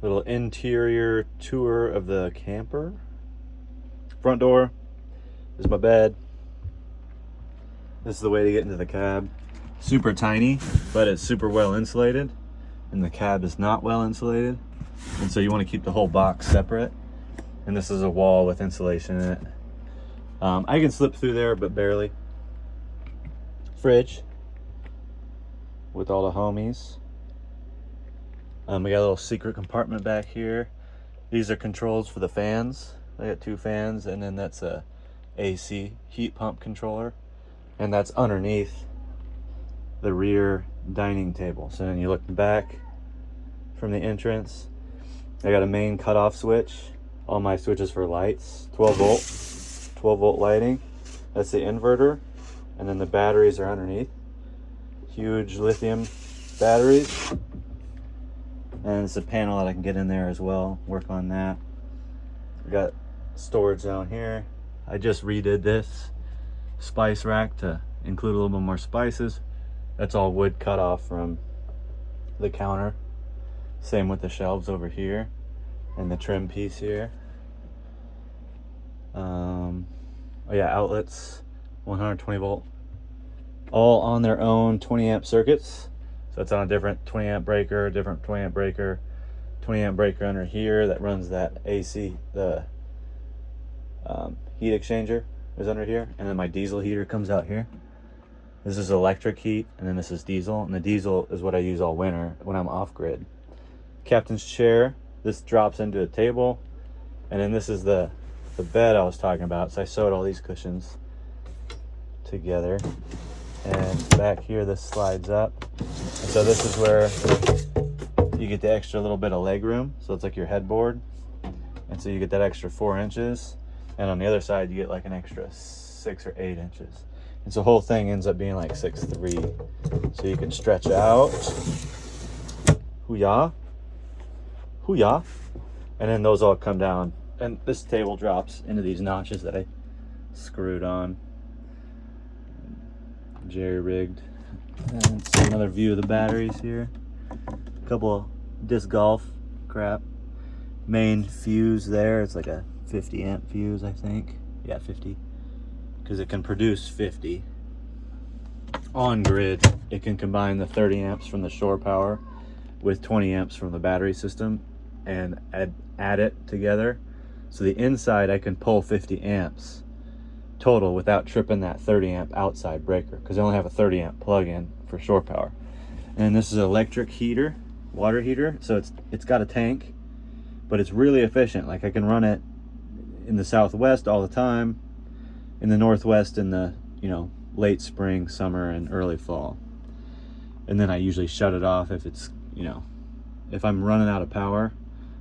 Little interior tour of the camper. Front door is my bed. This is the way to get into the cab. Super tiny, but it's super well insulated, and the cab is not well insulated, and so you want to keep the whole box separate. And this is a wall with insulation in it. I can slip through there, but barely. Fridge with all the homies. We got a little secret compartment back here. These are controls for the fans. I got 2 fans, and then that's a AC heat pump controller, and that's underneath the rear dining table. So then you look back from the entrance. I got a main cutoff switch. All my switches for lights, 12 volt lighting. That's the inverter, and then the batteries are underneath. Huge lithium batteries, and it's a panel that I can get in there as well, work on that. We got storage down here. I just redid this spice rack to include a little bit more spices. That's all wood cut off from the counter. Same with the shelves over here and the trim piece here. Oh yeah, outlets, 120 volt, all on their own 20 amp circuits. So it's on a different 20 amp breaker, different 20 amp breaker, 20 amp breaker under here that runs that AC, the heat exchanger is under here, and then my diesel heater comes out here. This is electric heat, and then this is diesel, and the diesel is what I use all winter when I'm off grid. Captain's chair, this drops into a table, and then this is the bed I was talking about. So I sewed all these cushions together, and back here this slides up, and so this is where you get the extra little bit of leg room. So it's like your headboard, and so you get that extra 4 inches, and on the other side you get like an extra 6 or 8 inches. And so the whole thing ends up being like 6'3". So you can stretch out. Hoo-yah. Hoo-yah. And then those all come down. And this table drops into these notches that I screwed on. Jerry-rigged. And see another view of the batteries here. A couple of disc golf crap. Main fuse there. It's like a 50 amp fuse, I think. Yeah, 50. Because it can produce 50 on grid. It can combine the 30 amps from the shore power with 20 amps from the battery system and add it together. So the inside I can pull 50 amps total without tripping that 30 amp outside breaker, because I only have a 30 amp plug-in for shore power. And this is an electric heater, water heater. So it's got a tank, but it's really efficient. Like I can run it in the Southwest all the time, in the Northwest in the, late spring, summer, and early fall. And then I usually shut it off if it's, if I'm running out of power.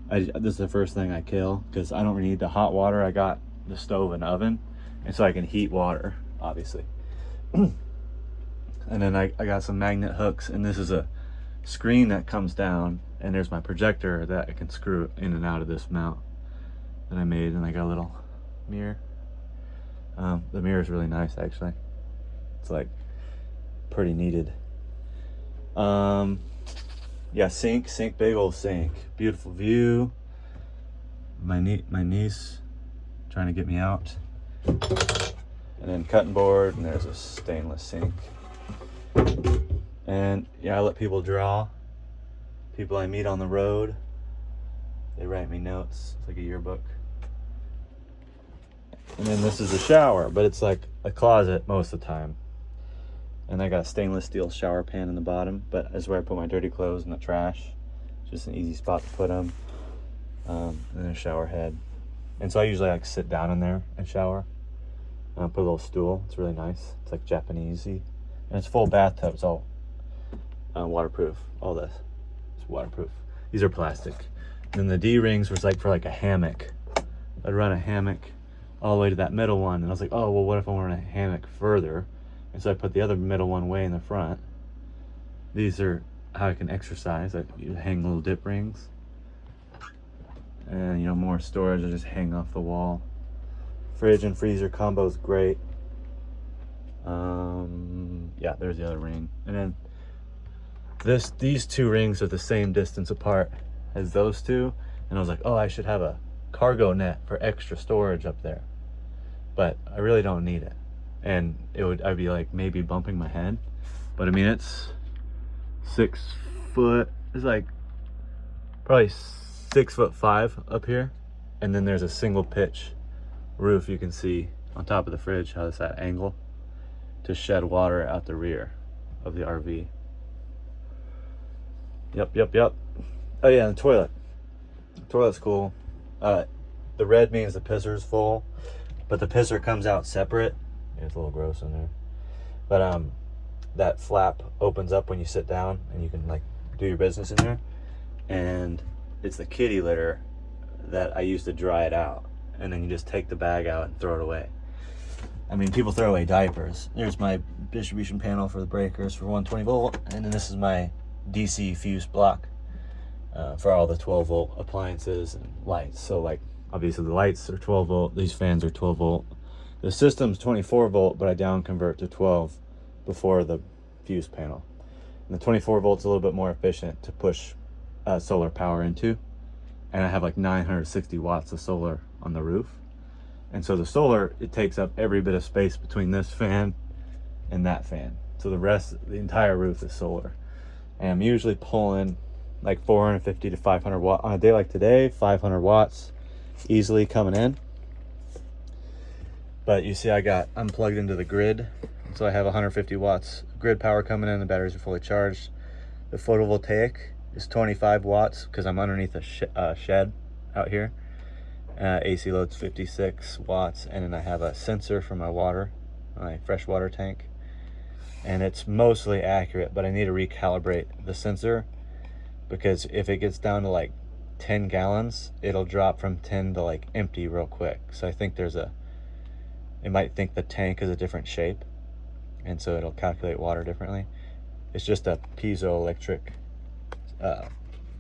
This is the first thing I kill, because I don't really need the hot water. I got the stove and oven, and so I can heat water, obviously. And then I got some magnet hooks, and this is a screen that comes down, and there's my projector that I can screw in and out of this mount that I made, and I got a little mirror. The mirror is really nice, actually. It's like pretty needed. Yeah, sink, big old sink. Beautiful view. My niece trying to get me out. And then cutting board, and there's a stainless sink. And yeah, I let people draw. People I meet on the road, they write me notes. It's like a yearbook. And then this is a shower, but it's like a closet most of the time. And I got a stainless steel shower pan in the bottom, but that's where I put my dirty clothes in the trash. Just an easy spot to put them. And then a shower head. And so I usually like sit down in there and shower. And I'll put a little stool. It's really nice. It's like Japanesey. And it's full bathtub. It's all waterproof. All this is waterproof. These are plastic. And then the D-rings was like for like a hammock. I'd run a hammock all the way to that middle one, and I was like, oh well, what if I want a hammock further? And so I put the other middle one way in the front. These are how I can exercise. You hang little dip rings, and more storage. I just hang off the wall. Fridge and freezer combo is great. Yeah, there's the other ring, and then these 2 rings are the same distance apart. as those two, and I was like, oh, I should have a cargo net for extra storage up there, but I really don't need it. And I'd be like maybe bumping my head, but I mean, it's 6 foot, it's like probably 6'5" up here, and then there's a single pitch roof you can see on top of the fridge, how it's at angle to shed water out the rear of the RV. Yep. Oh yeah, and the toilet. The toilet's cool. The red means the pisser's full, but the pisser comes out separate. It's a little gross in there, but that flap opens up when you sit down, and you can like do your business in there. And it's the kitty litter that I use to dry it out, and then you just take the bag out and throw it away. I mean, people throw away diapers. There's my distribution panel for the breakers for 120 volt, and then this is my DC fuse block for all the 12 volt appliances and lights. So like, obviously the lights are 12 volt, these fans are 12 volt. The system's 24 volt, but I down convert to 12 before the fuse panel. And the 24 volt's a little bit more efficient to push solar power into. And I have like 960 watts of solar on the roof. And so the solar, it takes up every bit of space between this fan and that fan. So the entire roof is solar. And I'm usually pulling like 450 to 500 watts. On a day like today, 500 watts easily coming in. But you see I'm plugged into the grid. So I have 150 watts grid power coming in, the batteries are fully charged. The photovoltaic is 25 watts because I'm underneath a shed out here. AC load's 56 watts, and then I have a sensor for my water, my freshwater tank, and it's mostly accurate, but I need to recalibrate the sensor because if it gets down to like 10 gallons, it'll drop from 10 to like empty real quick. So I think it might think the tank is a different shape, and so it'll calculate water differently. It's just a piezoelectric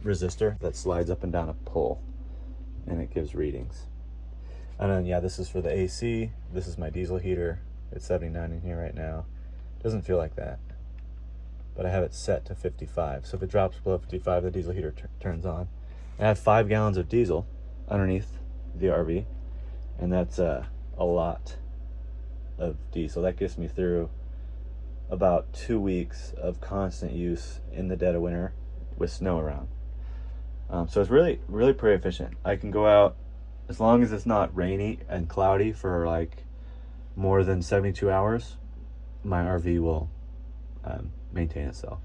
resistor that slides up and down a pole, and it gives readings. And then yeah, this is for the AC. This is my diesel heater. It's 79 in here right now. Doesn't feel like that, but I have it set to 55. So if it drops below 55, the diesel heater turns on. I have 5 gallons of diesel underneath the RV, and that's a lot of diesel. That gets me through about 2 weeks of constant use in the dead of winter with snow around. So it's really pretty efficient. I can go out as long as it's not rainy and cloudy for like more than 72 hours. My RV will maintain itself.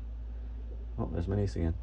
Oh, there's my niece again.